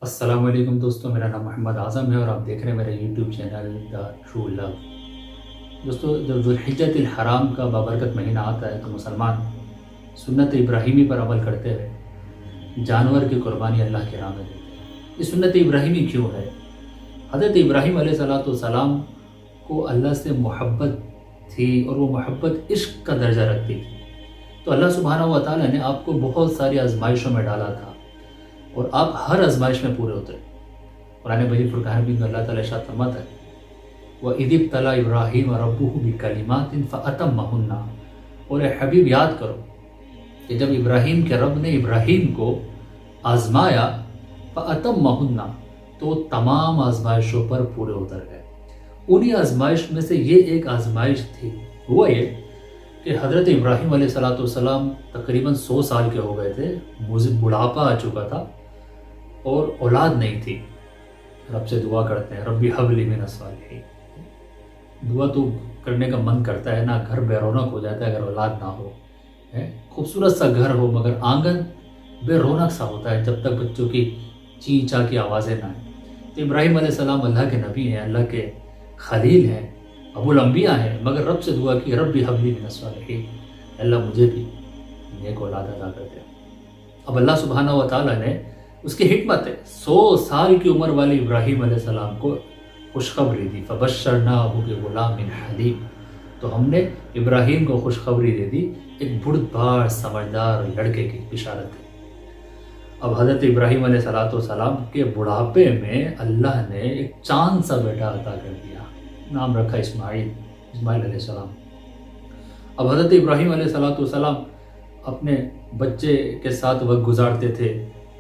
السلام علیکم دوستو، میرا نام محمد اعظم ہے اور آپ دیکھ رہے ہیں میرا YouTube channel the true love. دوستو، جب ذوالحجۃ الحرام کا بابرکت مہینہ آتا ہے تو مسلمان سنت ابراہیمی پر عمل کرتے ہوئے جانور کی قربانی اللہ کے راہ میں دیتے ہیں۔ یہ سنت ابراہیمی کیوں ہے؟ حضرت ابراہیم علیہ السلام کو اللہ سے محبت تھی اور وہ محبت عشق کا درجہ رکھتی تھی، تو اللہ سبحانہ و تعالیٰ نے آپ کو بہت ساری آزمائشوں میں ڈالا تھا اور آپ ہر آزمائش میں پورے اترے۔ قرآن مجید فرقان میں اللہ تعالیٰ ارشاد فرماتا ہے وَإِذِ ابْتَلَىٰ إِبْرَاهِيمَ رَبُّهُ بِكَلِمَاتٍ فَأَتَمَّهُنَّ، اور اے حبیب یاد کرو کہ جب ابراہیم کے رب نے ابراہیم کو آزمایا فَأَتَمَّهُنَّ، تو تمام آزمائشوں پر پورے اتر گئے۔ انہی آزمائش میں سے یہ ایک آزمائش تھی، ہوا یہ کہ حضرت ابراہیم علیہ السلام تقریباً 100 سال کے ہو گئے تھے، مجھے بڑھاپا آ چکا تھا اور اولاد نہیں تھی۔ رب سے دعا کرتے ہیں ربی حب لی من الصالحین، دعا تو کرنے کا من کرتا ہے نا، گھر بے رونق ہو جاتا ہے اگر اولاد نہ ہو، خوبصورت سا گھر ہو مگر آنگن بے رونق سا ہوتا ہے جب تک بچوں کی چیں چاں کی آوازیں نہ آئیں۔ تو ابراہیم علیہ السلام اللہ کے نبی ہیں، اللہ کے خلیل ہیں، ابو الانبیاء ہیں، مگر رب سے دعا کی ربی حب لی من الصالحین، اللہ مجھے بھی نیک اولاد عطا کر دے۔ اب اللہ سبحانہ و تعالیٰ نے اس کی حکمت ہے، 100 سال کی عمر والے ابراہیم علیہ السلام کو خوشخبری دی، فبشرناہ بغلام حلیم، تو ہم نے ابراہیم کو خوشخبری دے دی ایک بردبار سمجھدار لڑکے کی بشارت ہے۔ اب حضرت ابراہیم علیہ السلام کے بڑھاپے میں اللہ نے ایک چاند سا بیٹا عطا کر دیا، نام رکھا اسماعیل علیہ السلام۔ اب حضرت ابراہیم علیہ السلام اپنے بچے کے ساتھ وقت گزارتے تھے،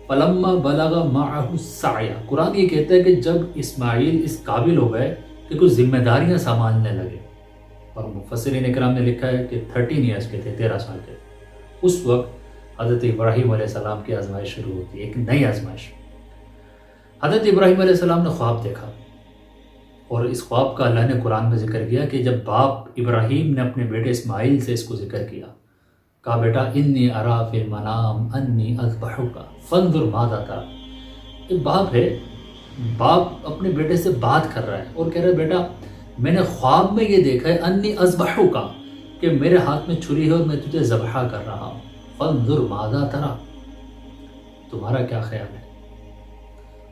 فلما بلغ معہ السعی، قرآن یہ کہتا ہے کہ جب اسماعیل اس قابل ہو گئے کہ کچھ ذمہ داریاں سنبھالنے لگے، اور مفسرین اکرام نے لکھا ہے کہ 13 ایئرس کے تھے، 13 سال کے، اس وقت حضرت ابراہیم علیہ السلام کی آزمائش شروع ہوتی ہے، ایک نئی آزمائش۔ حضرت ابراہیم علیہ السلام نے خواب دیکھا، اور اس خواب کا اللہ نے قرآن میں ذکر کیا کہ جب باپ ابراہیم نے اپنے بیٹے اسماعیل سے اس کو ذکر کیا، کہا بیٹا انی ارا فی المنام انی اذبحک فانظر ماذا تری۔ ایک باپ ہے، باپ اپنے بیٹے سے بات کر رہا ہے اور کہہ رہا ہے بیٹا میں نے خواب میں یہ دیکھا ہے انی اذبحک، کہ میرے ہاتھ میں چھری ہے اور میں تجھے ذبح کر رہا ہوں، فانظر ماذا تری، تمہارا کیا خیال ہے؟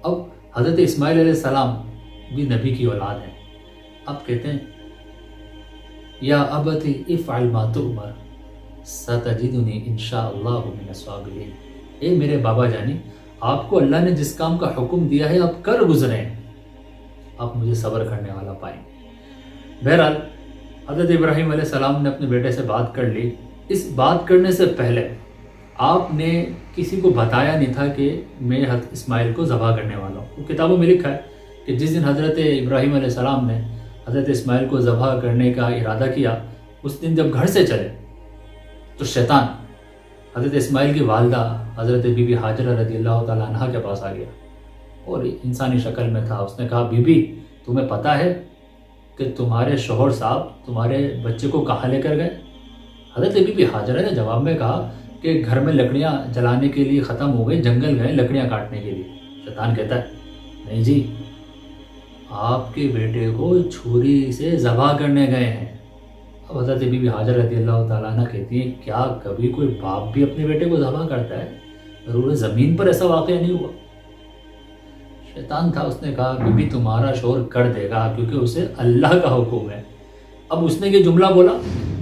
اب حضرت اسماعیل علیہ السلام بھی نبی کی اولاد ہے، اب کہتے ہیں یا ابتی افعل ما تؤمر ستجدنی انشاءاللہ من الصابرین، اے میرے بابا جانی آپ کو اللہ نے جس کام کا حکم دیا ہے آپ کر گزریں، آپ مجھے صبر کرنے والا پائیں گے۔ بہرحال حضرت ابراہیم علیہ السلام نے اپنے بیٹے سے بات کر لی۔ اس بات کرنے سے پہلے آپ نے کسی کو بتایا نہیں تھا کہ میں حضرت اسماعیل کو ذبح کرنے والا ہوں۔ کتابوں میں لکھا ہے کہ جس دن حضرت ابراہیم علیہ السلام نے حضرت اسماعیل کو ذبح کرنے کا ارادہ کیا، اس دن جب گھر سے چلے تو شیطان حضرت اسماعیل کی والدہ حضرت بی بی حاجرہ رضی اللہ تعالیٰ عنہ کے پاس آ گیا اور انسانی شکل میں تھا۔ اس نے کہا بی بی تمہیں پتہ ہے کہ تمہارے شوہر صاحب تمہارے بچے کو کہاں لے کر گئے؟ حضرت بی بی حاجرہ نے جواب میں کہا کہ گھر میں لکڑیاں جلانے کے لیے ختم ہو گئی، جنگل گئے لکڑیاں کاٹنے کے لیے۔ شیطان کہتا ہے نہیں جی، آپ کے بیٹے کو چھری سے ذبح کرنے گئے ہیں۔ اب حضرت بی بی حاجرہ رضی اللہ تعالیٰ عنہ کہتی ہیں کیا کبھی کوئی باپ بھی اپنے بیٹے کو ذبح کرتا ہے؟ ضرور زمین پر ایسا واقعہ نہیں ہوا۔ شیطان تھا، اس نے کہا بی بی تمہارا شوہر کر دے گا کیونکہ اسے اللہ کا حکم ہے۔ اب اس نے یہ جملہ بولا،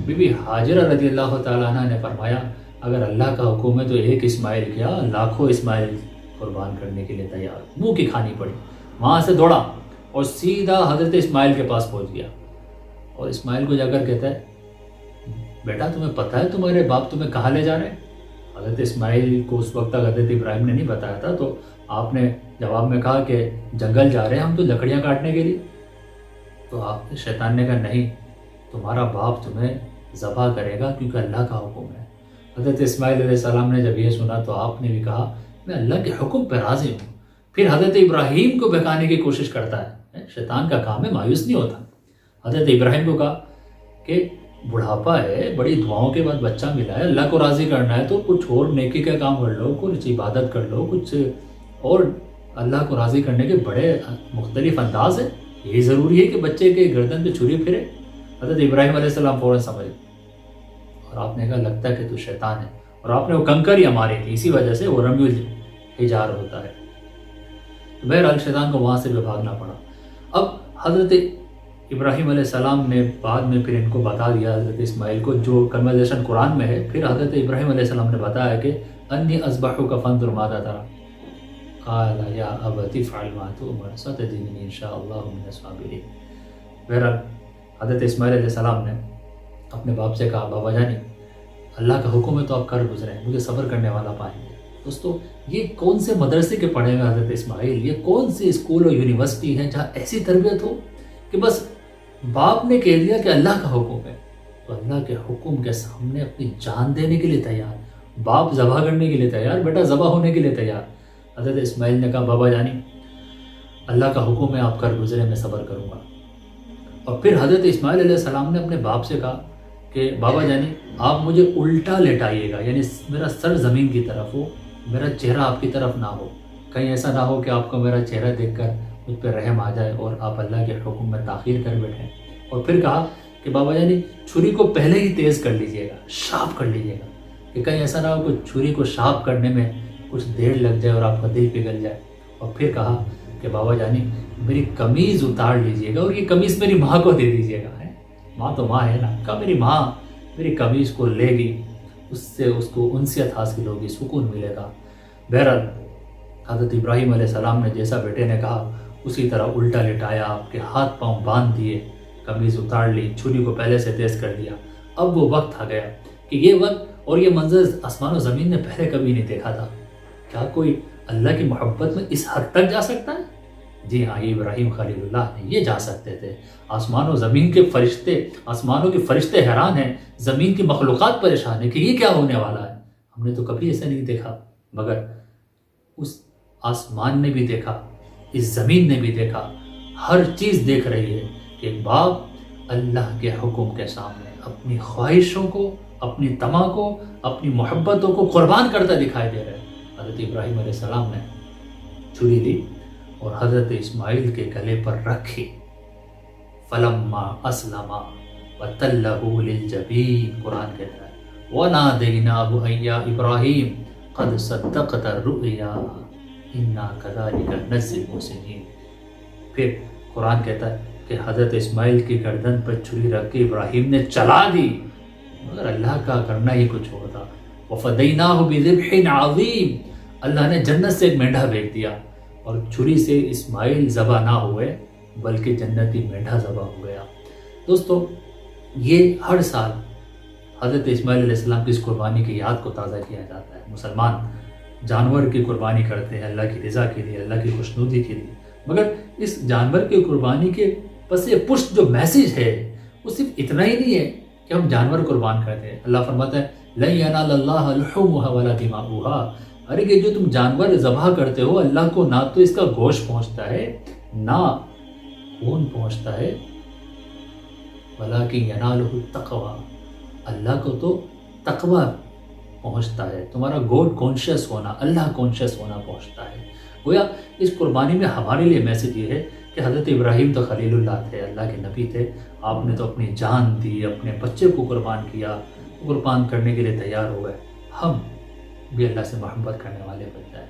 بی بی حاجرہ رضی اللہ تعالیٰ عنہ نے فرمایا اگر اللہ کا حکم ہے تو ایک اسماعیل کیا لاکھوں اسماعیل قربان کرنے کے لیے تیار، منہ کی کھانی پڑی۔ وہاں سے دوڑا اور سیدھا حضرت اسماعیل کے پاس پہنچ گیا اور اسماعیل کو جا کر کہتا ہے بیٹا تمہیں پتہ ہے تمہارے باپ تمہیں کہاں لے جا رہے ہیں؟ حضرت اسماعیل کو اس وقت تک حضرت ابراہیم نے نہیں بتایا تھا، تو آپ نے جواب میں کہا کہ جنگل جا رہے ہیں ہم تو لکڑیاں کاٹنے کے لیے۔ تو آپ شیطان نے کہا نہیں، تمہارا باپ تمہیں ذبح کرے گا کیونکہ اللہ کا حکم ہے۔ حضرت اسماعیل علیہ السلام نے جب یہ سنا تو آپ نے بھی کہا میں اللہ کے حکم پہ راضی ہوں۔ پھر حضرت ابراہیم کو بہکانے کی کوشش کرتا ہے، شیطان کا کام ہے، مایوس نہیں ہوتا۔ حضرت ابراہیم کو کہا کہ بڑھاپا ہے، بڑی دعاؤں کے بعد بچہ ملا ہے، اللہ کو راضی کرنا ہے تو کچھ اور نیکی کا کام کر لو، کچھ عبادت کر لو، کچھ اور اللہ کو راضی کرنے کے بڑے مختلف انداز ہیں. یہی ضروری ہے کہ بچے کے گردن پہ چھری پھرے؟ حضرت ابراہیم علیہ السلام فوراً سمجھ، اور آپ نے کہا لگتا ہے کہ تو شیطان ہے، اور آپ نے وہ کنکریاں ماری تھی، اسی وجہ سے وہ رمی الحجار ہوتا ہے. بہرحال شیطان کو وہاں سے بھی بھاگنا پڑا. اب حضرت ابراہیم علیہ السلام نے بعد میں پھر ان کو بتا دیا حضرت اسماعیل کو، جو کنورزیشن قرآن میں ہے. پھر حضرت ابراہیم علیہ السلام نے بتایا کہ انی اذبحک فانظر ماذا تری قال یا ابت افعل ما تؤمر ستجدنی ان شاء اللہ من الصابرین. بہرحال حضرت اسماعیل علیہ السلام نے اپنے باپ سے کہا بابا جانی اللہ کا حکم ہے تو آپ کر گزرے ہیں، مجھے صبر کرنے والا پائیں گے. دوستو یہ کون سے مدرسے کے پڑھے ہوئے حضرت اسماعیل، یہ کون سی اسکول اور یونیورسٹی ہیں جہاں ایسی تربیت ہو کہ بس باپ نے کہہ دیا کہ اللہ کا حکم ہے تو اللہ کے حکم کے سامنے اپنی جان دینے کے لیے تیار، باپ ذبح کرنے کے لیے تیار، بیٹا ذبح ہونے کے لیے تیار. حضرت اسماعیل نے کہا بابا جانی اللہ کا حکم ہے آپ کر گزرے، میں صبر کروں گا. اور پھر حضرت اسماعیل علیہ السلام نے اپنے باپ سے کہا کہ بابا جانی آپ مجھے الٹا لیٹائیے گا، یعنی میرا سر زمین کی طرف ہو، میرا چہرہ آپ کی طرف نہ ہو. کہیں ایسا نہ ہو کہ آپ کو میرا چہرہ دیکھ کر مجھ پہ رحم آ جائے اور آپ اللہ کے حکم میں تاخیر کر بیٹھیں. اور پھر کہا کہ بابا جانی چھری کو پہلے ہی تیز کر لیجئے گا، شارپ کر لیجئے گا، کہ کہیں ایسا نہ ہو کہ چھری کو شارپ کرنے میں کچھ دیر لگ جائے اور آپ کا دل پگھل جائے. اور پھر کہا کہ بابا جانی میری قمیض اتار لیجئے گا اور یہ قمیض میری ماں کو دے دیجئے گا. ماں تو ماں ہے نا. کہا میری ماں میری قمیض کو لے گی، اس سے اس کو انسیت حاصل ہوگی، سکون ملے گا. بہرحال حضرت ابراہیم علیہ السلام نے جیسا بیٹے نے کہا اسی طرح الٹا لٹایا، آپ کے ہاتھ پاؤں باندھ دیے، قمیض اتار لی، چھری کو پہلے سے تیز کر دیا. اب وہ وقت آ گیا کہ یہ وقت اور یہ منظر آسمان و زمین نے پہلے کبھی نہیں دیکھا تھا. کیا کوئی اللہ کی محبت میں اس حد تک جا سکتا ہے؟ جی ہاں، یہ ابراہیم خلیل اللہ نے یہ جا سکتے تھے. آسمان و زمین کے فرشتے، آسمانوں کے فرشتے حیران ہیں، زمین کی مخلوقات پریشان ہیں کہ یہ کیا ہونے والا ہے. ہم نے تو کبھی ایسا نہیں دیکھا. مگر اس آسمان نے بھی دیکھا، اس زمین نے بھی دیکھا، ہر چیز دیکھ رہی ہے کہ ایک باپ اللہ کے حکم کے سامنے اپنی خواہشوں کو، اپنی طمع کو، اپنی محبتوں کو قربان کرتا دکھائی دے رہا ہے. حضرت ابراہیم علیہ السلام نے چھری لی اور حضرت اسماعیل کے گلے پر رکھی. فلما اسلم وتلہ للجبین، قرآن کہتا ہے وَنَادَيْنَاهُ أَن يَا إِبْرَاهِيمُ قَدْ صَدَّقْتَ الرُّؤْيَا إِنَّا كَذَلِكَ نَجْزِي الْمُحْسِنِينَ. پھر قرآن کہتا ہے کہ حضرت اسماعیل کی گردن پر چھری رکھ کے ابراہیم نے چلا دی، مگر اللہ کا کرنا ہی کچھ اور تھا. وَفَدَيْنَاهُ بِذِبْحٍ عَظِيمٍ، اللہ نے جنت سے ایک مینڈھا بھیج دیا اور چھری سے اسماعیل ذبح نہ ہوئے بلکہ جنتی مینڈھا ذبح ہو گیا. دوستو یہ ہر سال حضرت اسماعیل علیہ السلام کی اس قربانی کی یاد کو تازہ کیا جاتا ہے. مسلمان جانور کی قربانی کرتے ہیں اللہ کی رضا کے لیے، اللہ کی خوشنودی کے لیے، مگر اس جانور کی قربانی کے پس پشت جو میسیج ہے وہ صرف اتنا ہی نہیں ہے کہ ہم جانور قربان کرتے ہیں. اللہ فرماتا ہے لَن يَنَالَ اللَّهَ لُحُومُهَا وَلَا دِمَاؤُهَا. ارے یہ جو تم جانور ذبح کرتے ہو اللہ کو نہ تو اس کا گوشت پہنچتا ہے نہ خون پہنچتا ہے، وَلَكِنْ يَنَالُهُ التَّقْوَى، اللہ کو تو تقوی پہنچتا ہے، تمہارا گوڈ کانشیس ہونا، اللہ کانشیس ہونا پہنچتا ہے. گویا اس قربانی میں ہمارے لیے میسج یہ ہے کہ حضرت ابراہیم تو خلیل اللہ تھے، اللہ کے نبی تھے، آپ نے تو اپنی جان دی، اپنے بچے کو قربان کیا، قربان کرنے کے لیے تیار ہو گئے. ہم بھی اللہ سے محبت کرنے والے بن جائیں،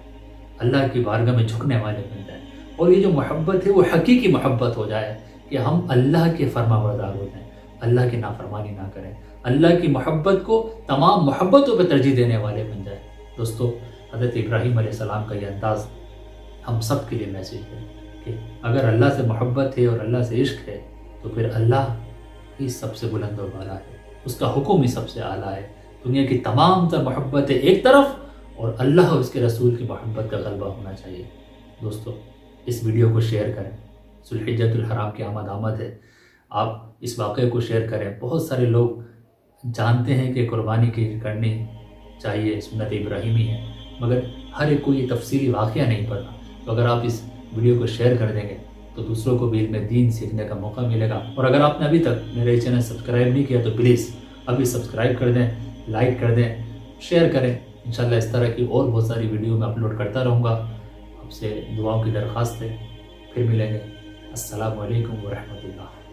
اللہ کی بارگاہ میں جھکنے والے بن جائیں، اور یہ جو محبت ہے وہ حقیقی محبت ہو جائے کہ ہم اللہ کے فرما بردار ہو جائیں، اللہ کی نافرمانی نہ کریں، اللہ کی محبت کو تمام محبتوں پہ ترجیح دینے والے بن جائیں. دوستو حضرت ابراہیم علیہ السلام کا یہ انداز ہم سب کے لیے میسیج ہے کہ اگر اللہ سے محبت ہے اور اللہ سے عشق ہے تو پھر اللہ ہی سب سے بلند و بالا ہے، اس کا حکم ہی سب سے اعلیٰ ہے. دنیا کی تمام تر محبتیں ایک طرف اور اللہ اور اس کے رسول کی محبت کا غلبہ ہونا چاہیے. دوستو اس ویڈیو کو شیئر کریں، ذوالحجۃ الحرام کی آمد ہے، آپ اس واقعے کو شیئر کریں. بہت سارے لوگ جانتے ہیں کہ قربانی کی کرنی چاہیے، سنت ابراہیمی ہے، مگر ہر ایک کو یہ تفصیلی واقعہ نہیں پتا. تو اگر آپ اس ویڈیو کو شیئر کر دیں گے تو دوسروں کو بھی علم دین سیکھنے کا موقع ملے گا. اور اگر آپ نے ابھی تک میرے چینل سبسکرائب نہیں کیا تو پلیز ابھی سبسکرائب کر دیں، لائک کر دیں، شیئر کریں. انشاءاللہ اس طرح کی اور بہت ساری ویڈیو میں اپلوڈ کرتا رہوں گا. آپ سے دعاؤں کی درخواست ہے. پھر ملیں گے. السلام علیکم ورحمۃ اللہ.